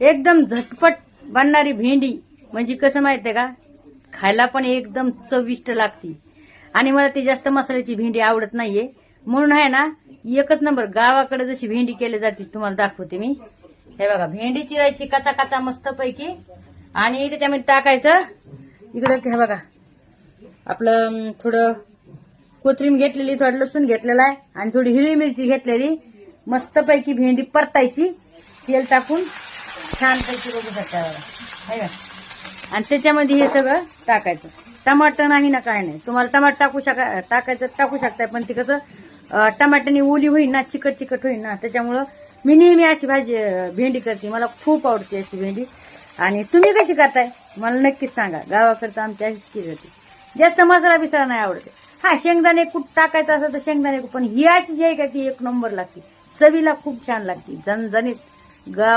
एकदम झटपट बनणारी भेंडी म्हणजे कसं माहितीये का, खायला पण एकदम चविष्ट लागती. आणि मला ती जास्त मसाल्याची भेंडी आवडत नाहीये, म्हणून आहे ना एकच नंबर गावाकडे जशी भेंडी केली जाते तुम्हाला दाखवते मी. हे बघा, भेंडी चिरायची काचा काचा मस्त पैकी आणि त्याच्यामध्ये टाकायचं. इकडे हे बघा, आपलं थोडं कोथिंबीर घेतलेली, थोडं लसूण घेतलेला आहे आणि थोडी हिरवी मिरची घेतलेली. मस्त पैकी भेंडी परतायची तेल टाकून, छान पैकी बघू शकता बघा. आणि त्याच्यामध्ये हे सगळं टाकायचं. टमाटर नाही ना, काय नाही, तुम्हाला टमाटर टाकू शकताय, पण ते कसं टमाट्याने ओली होईल ना, चिकट चिकट होईल ना, त्याच्यामुळं मी नेहमी अशी भेंडी करते. मला खूप आवडते अशी भेंडी. आणि तुम्ही कशी करताय मला नक्कीच सांगा. गावाकडचं आमच्या अशीच केली होती. जास्त मसाला बिसाला नाही आवडते. हा, शेंगदाणे कूट टाकायचं असं तर शेंगदाणे कूट, पण ही अशी जी आहे का ती एक नंबर लागते, चवीला खूप छान लागते, झणझणीत. गावा